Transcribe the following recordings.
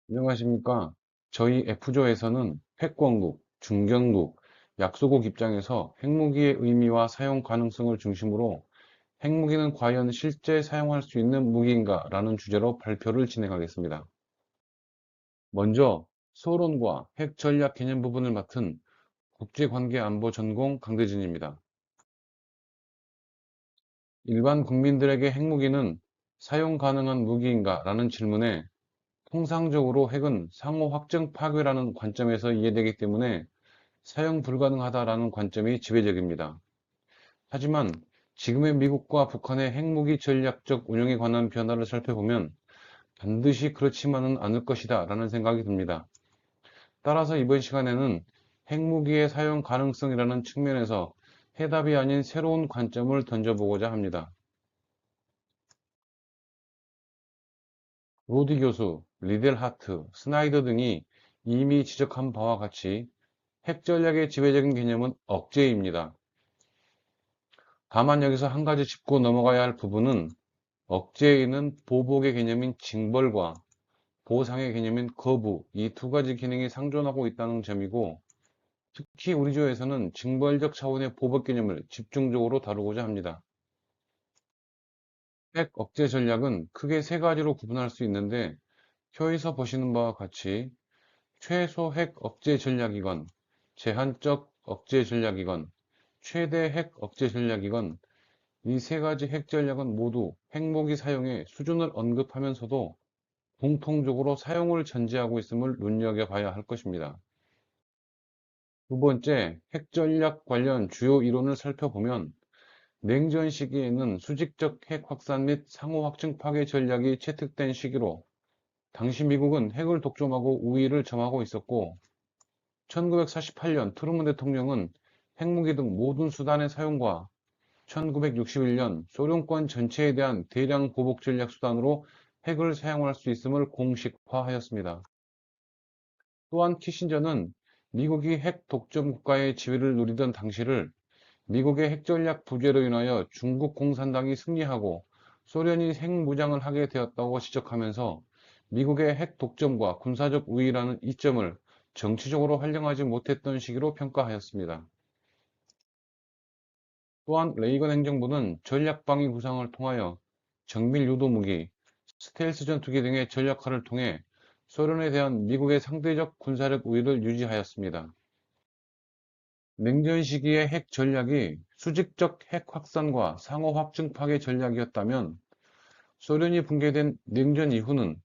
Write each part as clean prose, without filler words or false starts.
안녕하십니까. 저희 F조에서는 핵권국, 중견국, 약소국 입장에서 핵무기의 의미와 사용 가능성을 중심으로 핵무기는 과연 실제 사용할 수 있는 무기인가? 라는 주제로 발표를 진행하겠습니다. 먼저 서론과 핵 전략 개념 부분을 맡은 국제관계안보 전공 강대진입니다. 일반 국민들에게 핵무기는 사용 가능한 무기인가? 라는 질문에 통상적으로 핵은 상호 확정 파괴라는 관점에서 이해되기 때문에 사용 불가능하다라는 관점이 지배적입니다. 하지만 지금의 미국과 북한의 핵무기 전략적 운용에 관한 변화를 살펴보면 반드시 그렇지만은 않을 것이다 라는 생각이 듭니다. 따라서 이번 시간에는 핵무기의 사용 가능성이라는 측면에서 해답이 아닌 새로운 관점을 던져보고자 합니다. 로디 교수, 리델 하트, 스나이더 등이 이미 지적한 바와 같이 핵 전략의 지배적인 개념은 억제입니다. 다만 여기서 한 가지 짚고 넘어가야 할 부분은 억제에 있는 보복의 개념인 징벌과 보상의 개념인 거부, 이 두 가지 기능이 상존하고 있다는 점이고, 특히 우리 조에서는 징벌적 차원의 보복 개념을 집중적으로 다루고자 합니다. 핵 억제 전략은 크게 세 가지로 구분할 수 있는데, 표에서 보시는 바와 같이 최소 핵 억제 전략이건, 제한적 억제 전략이건, 최대 핵 억제 전략이건, 이 세 가지 핵 전략은 모두 핵무기 사용의 수준을 언급하면서도 공통적으로 사용을 전제하고 있음을 눈여겨봐야 할 것입니다. 두 번째, 핵 전략 관련 주요 이론을 살펴보면 냉전 시기에는 수직적 핵 확산 및 상호 확증 파괴 전략이 채택된 시기로 당시 미국은 핵을 독점하고 우위를 점하고 있었고 1948년 트루먼 대통령은 핵무기 등 모든 수단의 사용과 1961년 소련권 전체에 대한 대량 보복 전략 수단으로 핵을 사용할 수 있음을 공식화하였습니다. 또한 키신저는 미국이 핵 독점 국가의 지위를 누리던 당시를 미국의 핵전략 부재로 인하여 중국 공산당이 승리하고 소련이 핵무장을 하게 되었다고 지적하면서 미국의 핵 독점과 군사적 우위라는 이점을 정치적으로 활용하지 못했던 시기로 평가하였습니다. 또한 레이건 행정부는 전략방위 구상을 통하여 정밀 유도 무기, 스텔스 전투기 등의 전략화를 통해 소련에 대한 미국의 상대적 군사력 우위를 유지하였습니다. 냉전 시기의 핵 전략이 수직적 핵 확산과 상호 확증 파괴 전략이었다면 소련이 붕괴된 냉전 이후는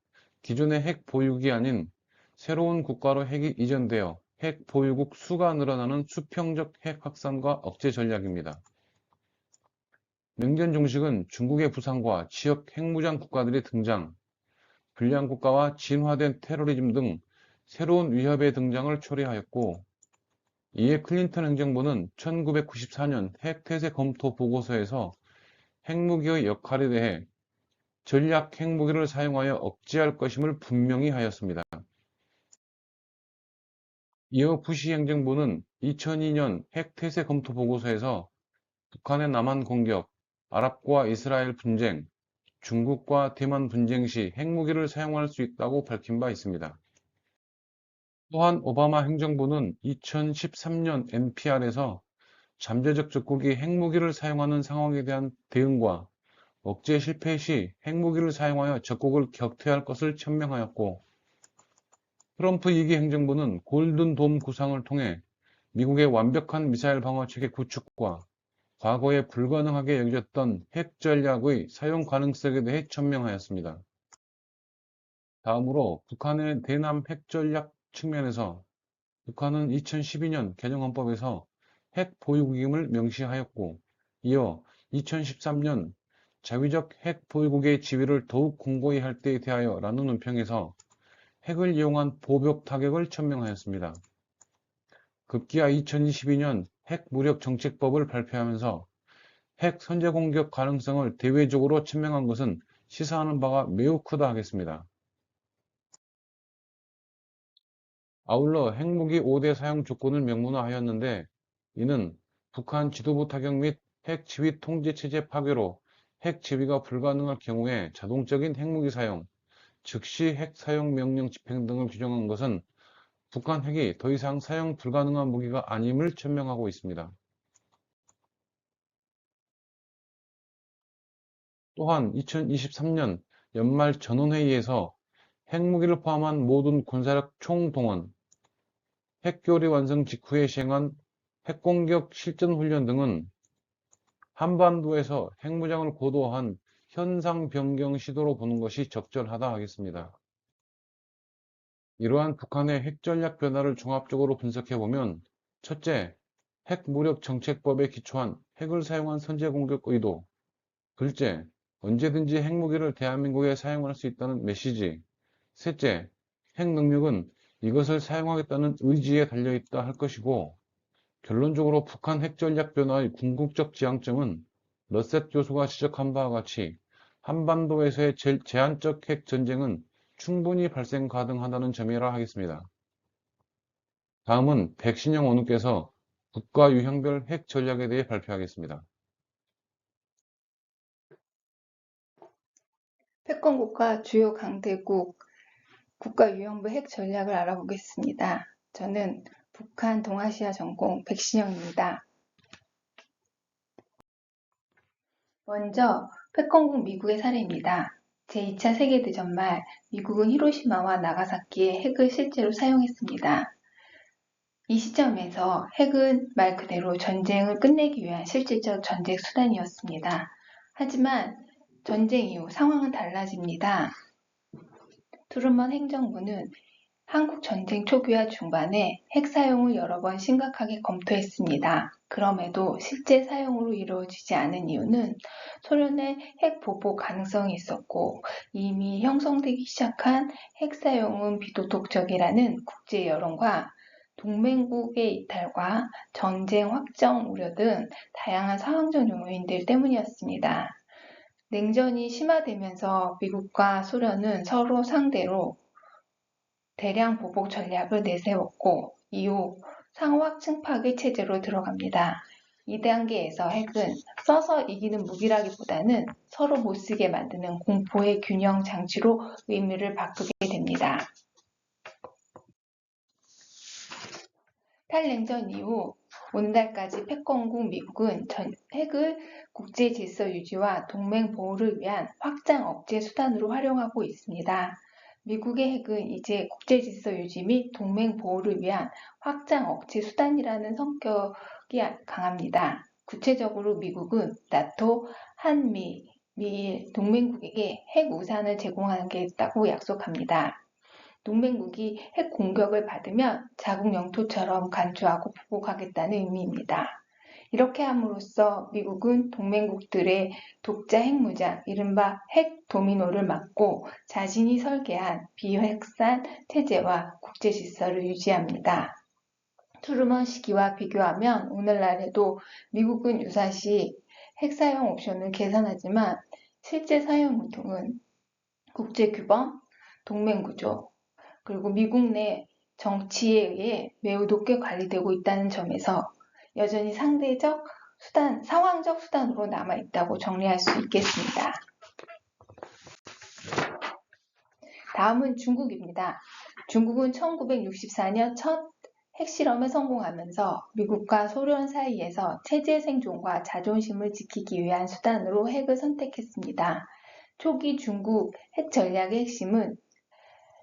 기존의 핵 보유국이 아닌 새로운 국가로 핵이 이전되어 핵 보유국 수가 늘어나는 수평적 핵 확산과 억제 전략입니다. 냉전 종식은 중국의 부상과 지역 핵무장 국가들의 등장, 불량 국가와 진화된 테러리즘 등 새로운 위협의 등장을 초래하였고, 이에 클린턴 행정부는 1994년 핵태세 검토 보고서에서 핵무기의 역할에 대해 전략 핵무기를 사용하여 억제할 것임을 분명히 하였습니다. 이어 부시 행정부는 2002년 핵태세 검토 보고서에서 북한의 남한 공격, 아랍과 이스라엘 분쟁, 중국과 대만 분쟁 시 핵무기를 사용할 수 있다고 밝힌 바 있습니다. 또한 오바마 행정부는 2013년 NPR에서 잠재적 적국이 핵무기를 사용하는 상황에 대한 대응과 억제 실패 시 핵무기를 사용하여 적국을 격퇴할 것을 천명하였고, 트럼프 2기 행정부는 골든돔 구상을 통해 미국의 완벽한 미사일 방어 체계 구축과 과거에 불가능하게 여겨졌던 핵 전략의 사용 가능성에 대해 천명하였습니다. 다음으로 북한의 대남 핵 전략 측면에서 북한은 2012년 개정헌법에서 핵 보유국임을 명시하였고, 이어 2013년 자위적 핵 보유국의 지위를 더욱 공고히 할 때에 대하여 라는 논평에서 핵을 이용한 보복 타격을 천명하였습니다. 급기야 2022년 핵 무력 정책법을 발표하면서 핵 선제 공격 가능성을 대외적으로 천명한 것은 시사하는 바가 매우 크다 하겠습니다. 아울러 핵무기 5대 사용 조건을 명문화하였는데 이는 북한 지도부 타격 및 핵 지휘 통제 체제 파괴로 핵 지휘가 불가능할 경우에 자동적인 핵무기 사용, 즉시 핵 사용 명령 집행 등을 규정한 것은 북한 핵이 더 이상 사용 불가능한 무기가 아님을 천명하고 있습니다. 또한 2023년 연말 전원회의에서 핵무기를 포함한 모든 군사력 총동원, 핵교리 완성 직후에 시행한 핵공격 실전훈련 등은 한반도에서 핵무장을 고도화한 현상 변경 시도로 보는 것이 적절하다 하겠습니다. 이러한 북한의 핵전략 변화를 종합적으로 분석해보면 첫째, 핵무력정책법에 기초한 핵을 사용한 선제 공격 의도. 둘째, 언제든지 핵무기를 대한민국에 사용할 수 있다는 메시지. 셋째, 핵 능력은 이것을 사용하겠다는 의지에 달려있다 할 것이고, 결론적으로 북한 핵전략 변화의 궁극적 지향점은 러셋 교수가 지적한 바와 같이 한반도에서의 제한적 핵 전쟁은 충분히 발생 가능하다는 점이라 하겠습니다. 다음은 백신영 원우께서 국가 유형별 핵 전략에 대해 발표하겠습니다. 패권국가 주요 강대국 국가 유형부 핵 전략을 알아보겠습니다. 저는 북한 동아시아 전공 백신영입니다. 먼저 패권국 미국의 사례입니다. 제2차 세계대전 말 미국은 히로시마와 나가사키에 핵을 실제로 사용했습니다. 이 시점에서 핵은 말 그대로 전쟁을 끝내기 위한 실질적 전쟁 수단이었습니다. 하지만 전쟁 이후 상황은 달라집니다. 트루먼 행정부는 한국 전쟁 초기와 중반에 핵 사용을 여러 번 심각하게 검토했습니다. 그럼에도 실제 사용으로 이루어지지 않은 이유는 소련의 핵 보복 가능성이 있었고 이미 형성되기 시작한 핵 사용은 비도덕적이라는 국제 여론과 동맹국의 이탈과 전쟁 확정 우려 등 다양한 상황적 요인들 때문이었습니다. 냉전이 심화되면서 미국과 소련은 서로 상대로 대량 보복 전략을 내세웠고 이후 상호 확증 파괴 체제로 들어갑니다. 이 단계에서 핵은 써서 이기는 무기라기보다는 서로 못쓰게 만드는 공포의 균형 장치로 의미를 바꾸게 됩니다. 탈냉전 이후 오늘날까지 패권국 미국은 핵을 국제 질서 유지와 동맹 보호를 위한 확장 억제 수단으로 활용하고 있습니다. 미국의 핵은 이제 국제 질서 유지 및 동맹 보호를 위한 확장 억제 수단이라는 성격이 강합니다. 구체적으로 미국은 나토, 한미, 미일 동맹국에게 핵 우산을 제공하겠다고 약속합니다. 동맹국이 핵 공격을 받으면 자국 영토처럼 간주하고 보복하겠다는 의미입니다. 이렇게 함으로써 미국은 동맹국들의 독자 핵무장, 이른바 핵 도미노를 막고 자신이 설계한 비핵산 체제와 국제 질서를 유지합니다. 트루먼 시기와 비교하면 오늘날에도 미국은 유사시 핵 사용 옵션을 계산하지만 실제 사용 의도는 국제규범, 동맹구조, 그리고 미국 내 정치에 의해 매우 높게 관리되고 있다는 점에서 여전히 상대적 수단, 상황적 수단으로 남아있다고 정리할 수 있겠습니다. 다음은 중국입니다. 중국은 1964년 첫 핵실험에 성공하면서 미국과 소련 사이에서 체제 생존과 자존심을 지키기 위한 수단으로 핵을 선택했습니다. 초기 중국 핵 전략의 핵심은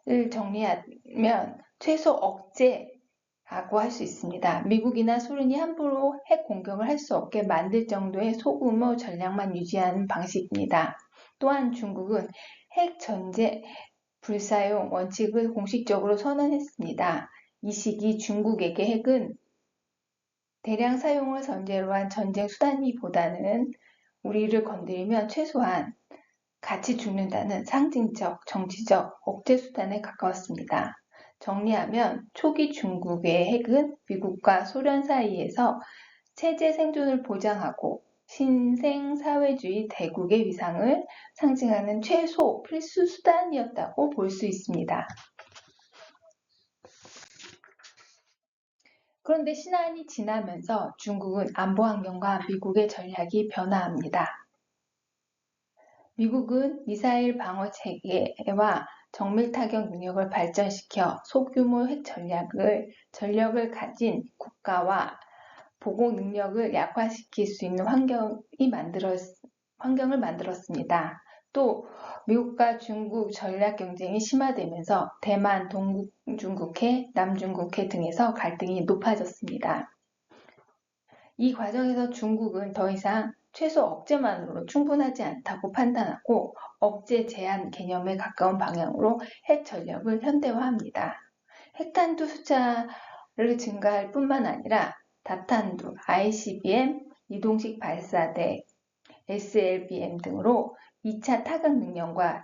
을 정리하면 최소 억제라고 할 수 있습니다. 미국이나 소련이 함부로 핵 공격을 할 수 없게 만들 정도의 소규모 전략만 유지하는 방식입니다. 또한 중국은 핵 전제 불사용 원칙을 공식적으로 선언했습니다. 이 시기 중국에게 핵은 대량 사용을 전제로 한 전쟁 수단이보다는 우리를 건드리면 최소한 같이 죽는다는 상징적, 정치적 억제 수단에 가까웠습니다. 정리하면 초기 중국의 핵은 미국과 소련 사이에서 체제 생존을 보장하고 신생사회주의 대국의 위상을 상징하는 최소 필수 수단이었다고 볼 수 있습니다. 그런데 시간이 지나면서 중국은 안보 환경과 미국의 전략이 변화합니다. 미국은 미사일 방어 체계와 정밀 타격 능력을 발전시켜 소규모 핵 전력을 가진 국가와 보복 능력을 약화시킬 수 있는 환경을 만들었습니다. 또 미국과 중국 전략 경쟁이 심화되면서 대만, 동중국해, 남중국해 등에서 갈등이 높아졌습니다. 이 과정에서 중국은 더 이상 최소 억제만으로 충분하지 않다고 판단하고 억제 제한 개념에 가까운 방향으로 핵 전력을 현대화합니다. 핵탄두 숫자를 증가할 뿐만 아니라 다탄두, ICBM, 이동식 발사대, SLBM 등으로 2차 타격 능력과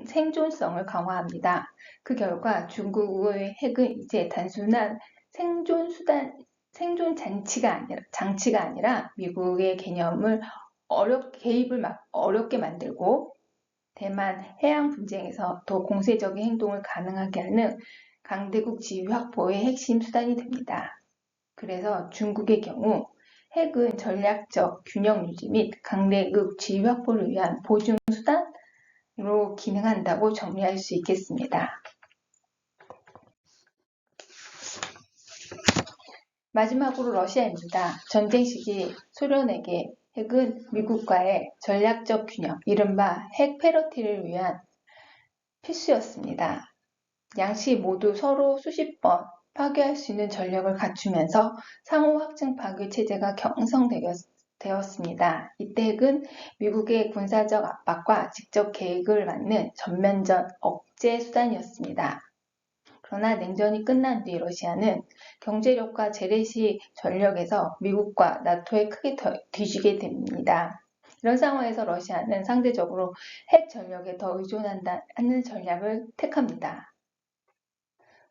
생존성을 강화합니다. 그 결과 중국의 핵은 이제 단순한 생존 장치가 아니라 미국의 개념을 개입을 어렵게 만들고 대만 해양 분쟁에서 더 공세적인 행동을 가능하게 하는 강대국 지위 확보의 핵심 수단이 됩니다. 그래서 중국의 경우 핵은 전략적 균형 유지 및 강대국 지위 확보를 위한 보증 수단으로 기능한다고 정리할 수 있겠습니다. 마지막으로 러시아입니다. 전쟁 시기 소련에게 핵은 미국과의 전략적 균형, 이른바 핵 패러티를 위한 필수였습니다. 양측이 모두 서로 수십 번 파괴할 수 있는 전력을 갖추면서 상호 확증 파괴 체제가 형성되었습니다. 이때 핵은 미국의 군사적 압박과 직접 계획을 맞는 전면전 억제 수단이었습니다. 그러나 냉전이 끝난 뒤 러시아는 경제력과 재래식 전력에서 미국과 나토에 크게 뒤지게 됩니다. 이런 상황에서 러시아는 상대적으로 핵 전력에 더 의존하는 전략을 택합니다.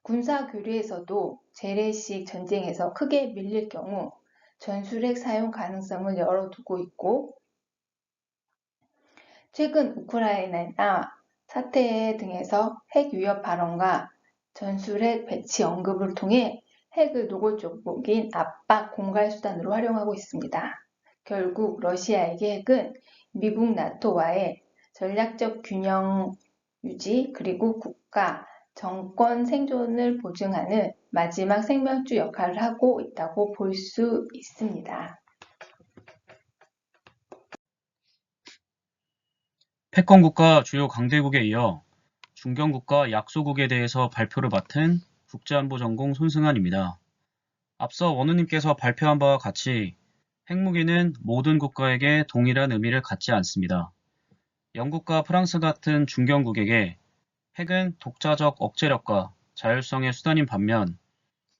군사 교류에서도 재래식 전쟁에서 크게 밀릴 경우 전술핵 사용 가능성을 열어두고 있고, 최근 우크라이나 사태 등에서 핵 위협 발언과 전술핵 배치 언급을 통해 핵을 노골적인 압박 공갈 수단으로 활용하고 있습니다. 결국 러시아에게 핵은 미국 나토와의 전략적 균형 유지 그리고 국가 정권 생존을 보증하는 마지막 생명줄 역할을 하고 있다고 볼 수 있습니다. 패권국가 주요 강대국에 이어 중견국가 약소국에 대해서 발표를 맡은 국제안보 전공 손승환입니다. 앞서 원우님께서 발표한 바와 같이 핵무기는 모든 국가에게 동일한 의미를 갖지 않습니다. 영국과 프랑스 같은 중견국에게 핵은 독자적 억제력과 자율성의 수단인 반면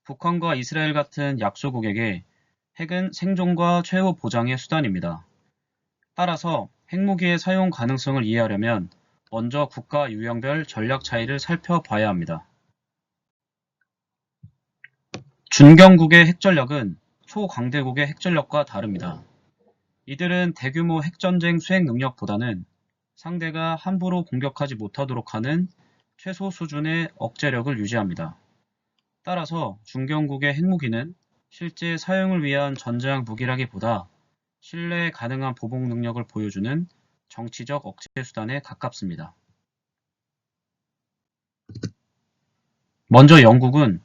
북한과 이스라엘 같은 약소국에게 핵은 생존과 최후 보장의 수단입니다. 따라서 핵무기의 사용 가능성을 이해하려면 먼저 국가 유형별 전략 차이를 살펴봐야 합니다. 준경국의 핵전력은 초강대국의 핵전력과 다릅니다. 이들은 대규모 핵전쟁 수행 능력보다는 상대가 함부로 공격하지 못하도록 하는 최소 수준의 억제력을 유지합니다. 따라서 중견국의 핵무기는 실제 사용을 위한 전장 무기라기보다 신뢰 가능한 보복 능력을 보여주는 정치적 억제 수단에 가깝습니다. 먼저 영국은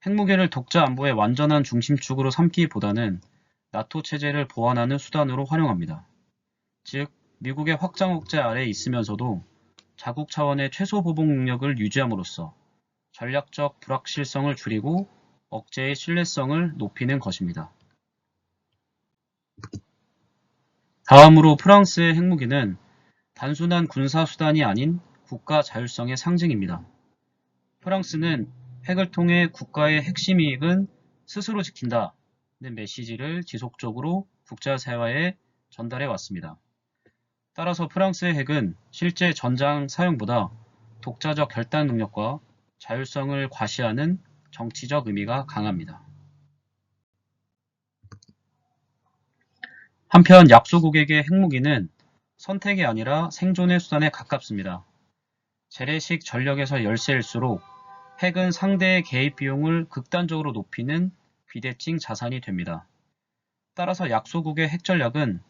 핵무기를 독자 안보의 완전한 중심축으로 삼기보다는 나토 체제를 보완하는 수단으로 활용합니다. 즉, 미국의 확장 억제 아래에 있으면서도 자국 차원의 최소 보복 능력을 유지함으로써 전략적 불확실성을 줄이고 억제의 신뢰성을 높이는 것입니다. 다음으로 프랑스의 핵무기는 단순한 군사 수단이 아닌 국가 자율성의 상징입니다. 프랑스는 핵을 통해 국가의 핵심 이익은 스스로 지킨다는 메시지를 지속적으로 국제사회에 전달해 왔습니다. 따라서 프랑스의 핵은 실제 전장 사용보다 독자적 결단 능력과 자율성을 과시하는 정치적 의미가 강합니다. 한편 약소국에게 핵무기는 선택이 아니라 생존의 수단에 가깝습니다. 재래식 전력에서 열세일수록 핵은 상대의 개입 비용을 극단적으로 높이는 비대칭 자산이 됩니다. 따라서 약소국의 핵전략은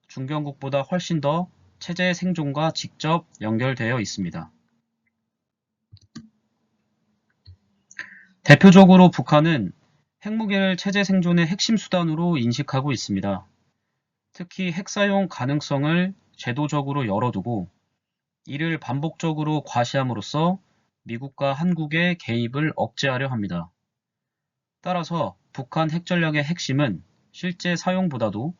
중견국보다 훨씬 더 체제의 생존과 직접 연결되어 있습니다. 대표적으로 북한은 핵무기를 체제 생존의 핵심 수단으로 인식하고 있습니다. 특히 핵 사용 가능성을 제도적으로 열어두고 이를 반복적으로 과시함으로써 미국과 한국의 개입을 억제하려 합니다. 따라서 북한 핵전략의 핵심은 실제 사용보다도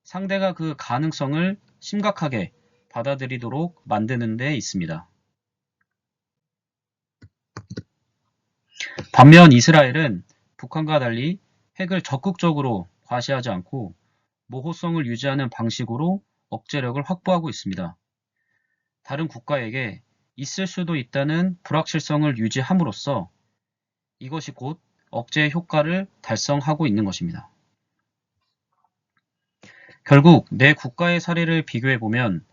상대가 그 가능성을 심각하게 받아들이도록 만드는 데 있습니다. 반면 이스라엘은 북한과 달리 핵을 적극적으로 과시하지 않고 모호성을 유지하는 방식으로 억제력을 확보하고 있습니다. 다른 국가에게 있을 수도 있다는 불확실성을 유지함으로써 이것이 곧 억제 효과를 달성하고 있는 것입니다. 결국 내 국가의 사례를 비교해보면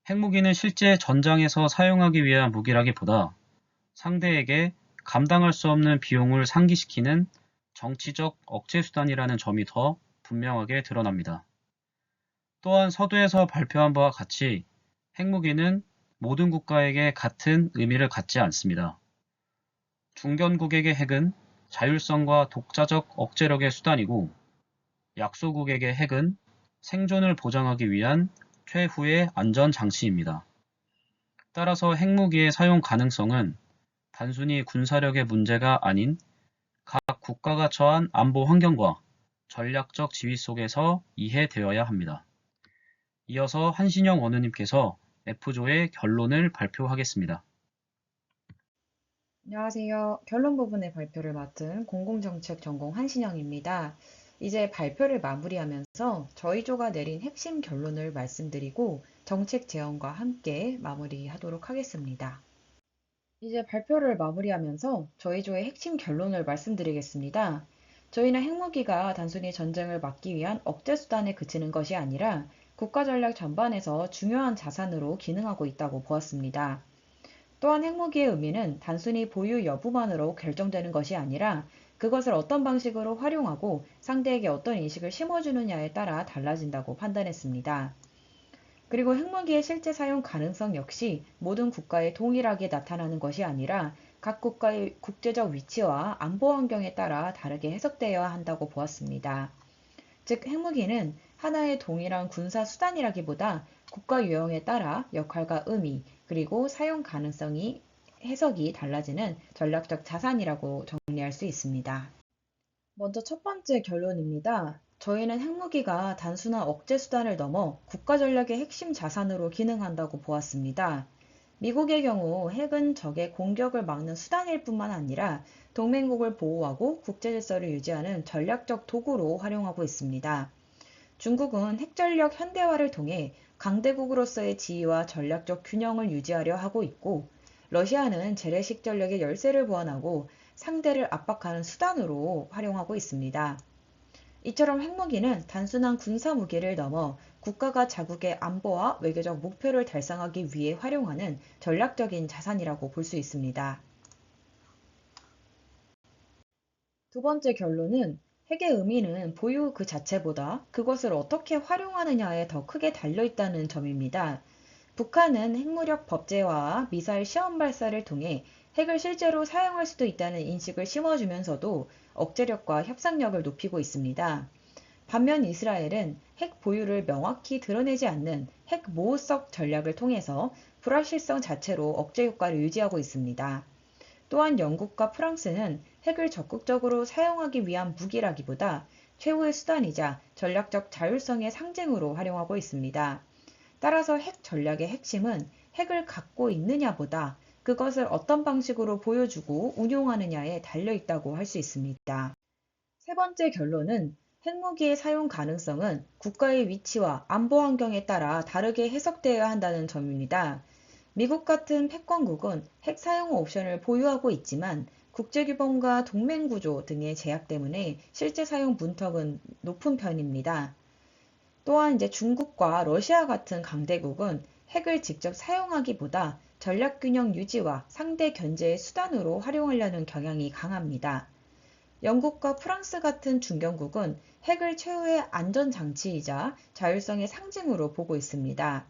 핵무기는 실제 전장에서 사용하기 위한 무기라기보다 상대에게 감당할 수 없는 비용을 상기시키는 정치적 억제 수단이라는 점이 더 분명하게 드러납니다. 또한 서두에서 발표한 바와 같이 핵무기는 모든 국가에게 같은 의미를 갖지 않습니다. 중견국에게 핵은 자율성과 독자적 억제력의 수단이고 약소국에게 핵은 생존을 보장하기 위한 최후의 안전장치입니다. 따라서 핵무기의 사용 가능성은 단순히 군사력의 문제가 아닌 각 국가가 처한 안보 환경과 전략적 지위 속에서 이해되어야 합니다. 이어서 한신영 원우님께서 F조의 결론을 발표하겠습니다. 안녕하세요. 결론 부분의 발표를 맡은 공공정책 전공 한신영입니다. 이제 발표를 마무리하면서 저희 조가 내린 핵심 결론을 말씀드리고 정책 제언과 함께 마무리하도록 하겠습니다. 이제 발표를 마무리하면서 저희 조의 핵심 결론을 말씀드리겠습니다. 저희는 핵무기가 단순히 전쟁을 막기 위한 억제 수단에 그치는 것이 아니라 국가 전략 전반에서 중요한 자산으로 기능하고 있다고 보았습니다. 또한 핵무기의 의미는 단순히 보유 여부만으로 결정되는 것이 아니라 그것을 어떤 방식으로 활용하고 상대에게 어떤 인식을 심어주느냐에 따라 달라진다고 판단했습니다. 그리고 핵무기의 실제 사용 가능성 역시 모든 국가에 동일하게 나타나는 것이 아니라 각 국가의 국제적 위치와 안보 환경에 따라 다르게 해석되어야 한다고 보았습니다. 즉, 핵무기는 하나의 동일한 군사 수단이라기보다 국가 유형에 따라 역할과 의미, 그리고 사용 가능성이 해석이 달라지는 전략적 자산이라고 정리할 수 있습니다. 먼저 첫 번째 결론입니다. 저희는 핵무기가 단순한 억제 수단을 넘어 국가 전략의 핵심 자산으로 기능한다고 보았습니다. 미국의 경우 핵은 적의 공격을 막는 수단일 뿐만 아니라 동맹국을 보호하고 국제 질서를 유지하는 전략적 도구로 활용하고 있습니다. 중국은 핵전력 현대화를 통해 강대국으로서의 지위와 전략적 균형을 유지하려 하고 있고, 러시아는 재래식 전력의 열세를 보완하고 상대를 압박하는 수단으로 활용하고 있습니다. 이처럼 핵무기는 단순한 군사 무기를 넘어 국가가 자국의 안보와 외교적 목표를 달성하기 위해 활용하는 전략적인 자산이라고 볼 수 있습니다. 두 번째 결론은 핵의 의미는 보유 그 자체보다 그것을 어떻게 활용하느냐에 더 크게 달려있다는 점입니다. 북한은 핵무력 법제화와 미사일 시험 발사를 통해 핵을 실제로 사용할 수도 있다는 인식을 심어주면서도 억제력과 협상력을 높이고 있습니다. 반면 이스라엘은 핵 보유를 명확히 드러내지 않는 핵 모호성 전략을 통해서 불확실성 자체로 억제 효과를 유지하고 있습니다. 또한 영국과 프랑스는 핵을 적극적으로 사용하기 위한 무기라기보다 최후의 수단이자 전략적 자율성의 상징으로 활용하고 있습니다. 따라서 핵 전략의 핵심은 핵을 갖고 있느냐보다 그것을 어떤 방식으로 보여주고 운용하느냐에 달려있다고 할 수 있습니다. 세 번째 결론은 핵무기의 사용 가능성은 국가의 위치와 안보 환경에 따라 다르게 해석되어야 한다는 점입니다. 미국 같은 패권국은 핵 사용 옵션을 보유하고 있지만 국제규범과 동맹구조 등의 제약 때문에 실제 사용 문턱은 높은 편입니다. 또한 이제 중국과 러시아 같은 강대국은 핵을 직접 사용하기보다 전략균형 유지와 상대 견제의 수단으로 활용하려는 경향이 강합니다. 영국과 프랑스 같은 중견국은 핵을 최후의 안전장치이자 자율성의 상징으로 보고 있습니다.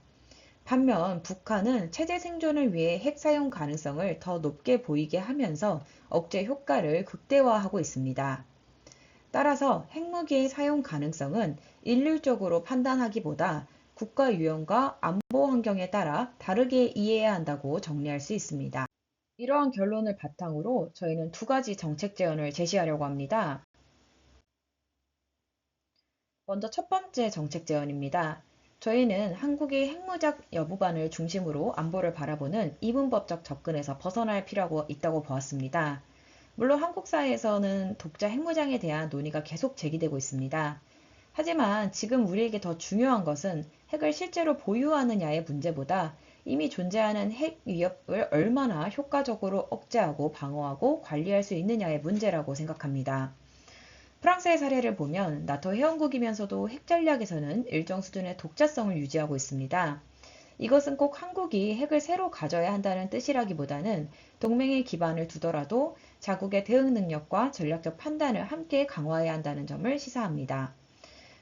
반면 북한은 체제 생존을 위해 핵 사용 가능성을 더 높게 보이게 하면서 억제 효과를 극대화하고 있습니다. 따라서 핵무기의 사용 가능성은 일률적으로 판단하기보다 국가 유형과 안보 환경에 따라 다르게 이해해야 한다고 정리할 수 있습니다. 이러한 결론을 바탕으로 저희는 두 가지 정책 제안을 제시하려고 합니다. 먼저 첫 번째 정책 제안입니다. 저희는 한국의 핵무장 여부반을 중심으로 안보를 바라보는 이분법적 접근에서 벗어날 필요가 있다고 보았습니다. 물론 한국 사회에서는 독자 핵무장에 대한 논의가 계속 제기되고 있습니다. 하지만 지금 우리에게 더 중요한 것은 핵을 실제로 보유하느냐의 문제보다 이미 존재하는 핵 위협을 얼마나 효과적으로 억제하고 방어하고 관리할 수 있느냐의 문제라고 생각합니다. 프랑스의 사례를 보면 나토 회원국이면서도 핵 전략에서는 일정 수준의 독자성을 유지하고 있습니다. 이것은 꼭 한국이 핵을 새로 가져야 한다는 뜻이라기보다는 동맹의 기반을 두더라도 자국의 대응 능력과 전략적 판단을 함께 강화해야 한다는 점을 시사합니다.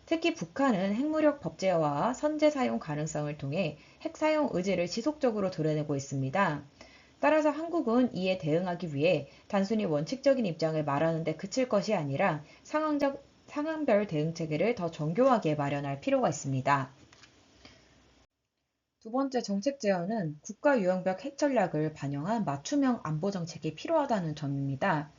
특히 북한은 핵무력 법제화와 선제 사용 가능성을 통해 핵 사용 의지를 지속적으로 드러내고 있습니다. 따라서 한국은 이에 대응하기 위해 단순히 원칙적인 입장을 말하는 데 그칠 것이 아니라 상황별 대응 체계를 더 정교하게 마련할 필요가 있습니다. 두 번째 정책 제안은 국가 유형별 핵 전략을 반영한 맞춤형 안보 정책이 필요하다는 점입니다.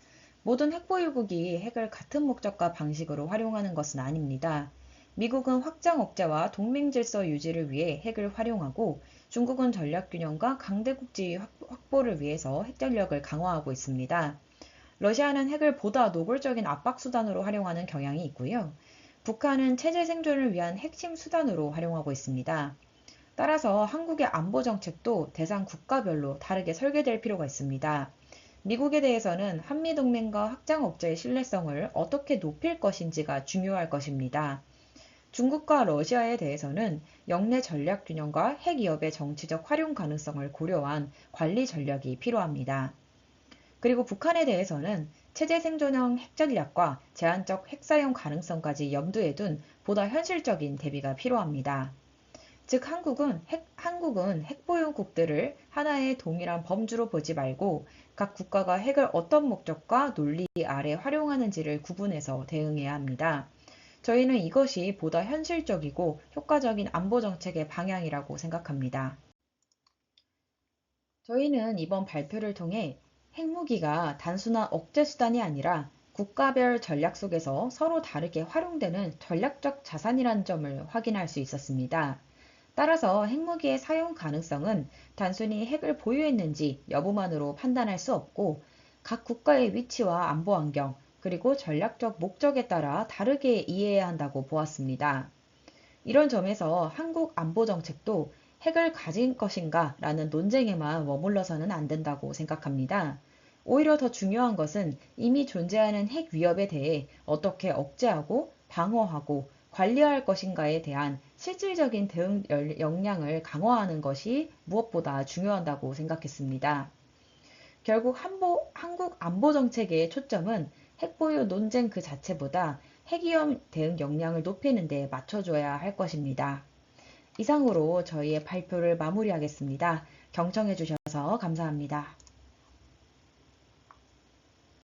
모든 핵보유국이 핵을 같은 목적과 방식으로 활용하는 것은 아닙니다. 미국은 확장 억제와 동맹 질서 유지를 위해 핵을 활용하고 중국은 전략 균형과 강대국 지위 확보를 위해서 핵 전력을 강화하고 있습니다. 러시아는 핵을 보다 노골적인 압박 수단으로 활용하는 경향이 있고요. 북한은 체제 생존을 위한 핵심 수단으로 활용하고 있습니다. 따라서 한국의 안보 정책도 대상 국가별로 다르게 설계될 필요가 있습니다. 미국에 대해서는 한미동맹과 확장 억제의 신뢰성을 어떻게 높일 것인지가 중요할 것입니다. 중국과 러시아에 대해서는 영내 전략 균형과 핵 위협의 정치적 활용 가능성을 고려한 관리 전략이 필요합니다. 그리고 북한에 대해서는 체제 생존형 핵 전략과 제한적 핵 사용 가능성까지 염두에 둔 보다 현실적인 대비가 필요합니다. 즉 한국은 핵보유국들을 하나의 동일한 범주로 보지 말고 각 국가가 핵을 어떤 목적과 논리 아래 활용하는지를 구분해서 대응해야 합니다. 저희는 이것이 보다 현실적이고 효과적인 안보 정책의 방향이라고 생각합니다. 저희는 이번 발표를 통해 핵무기가 단순한 억제 수단이 아니라 국가별 전략 속에서 서로 다르게 활용되는 전략적 자산이라는 점을 확인할 수 있었습니다. 따라서 핵무기의 사용 가능성은 단순히 핵을 보유했는지 여부만으로 판단할 수 없고 각 국가의 위치와 안보 환경, 그리고 전략적 목적에 따라 다르게 이해해야 한다고 보았습니다. 이런 점에서 한국 안보 정책도 핵을 가진 것인가 라는 논쟁에만 머물러서는 안 된다고 생각합니다. 오히려 더 중요한 것은 이미 존재하는 핵 위협에 대해 어떻게 억제하고 방어하고 관리할 것인가에 대한 실질적인 대응 역량을 강화하는 것이 무엇보다 중요하다고 생각했습니다. 결국 한국 안보 정책의 초점은 핵보유 논쟁 그 자체보다 핵위험 대응 역량을 높이는 데 맞춰줘야 할 것입니다. 이상으로 저희의 발표를 마무리하겠습니다. 경청해 주셔서 감사합니다.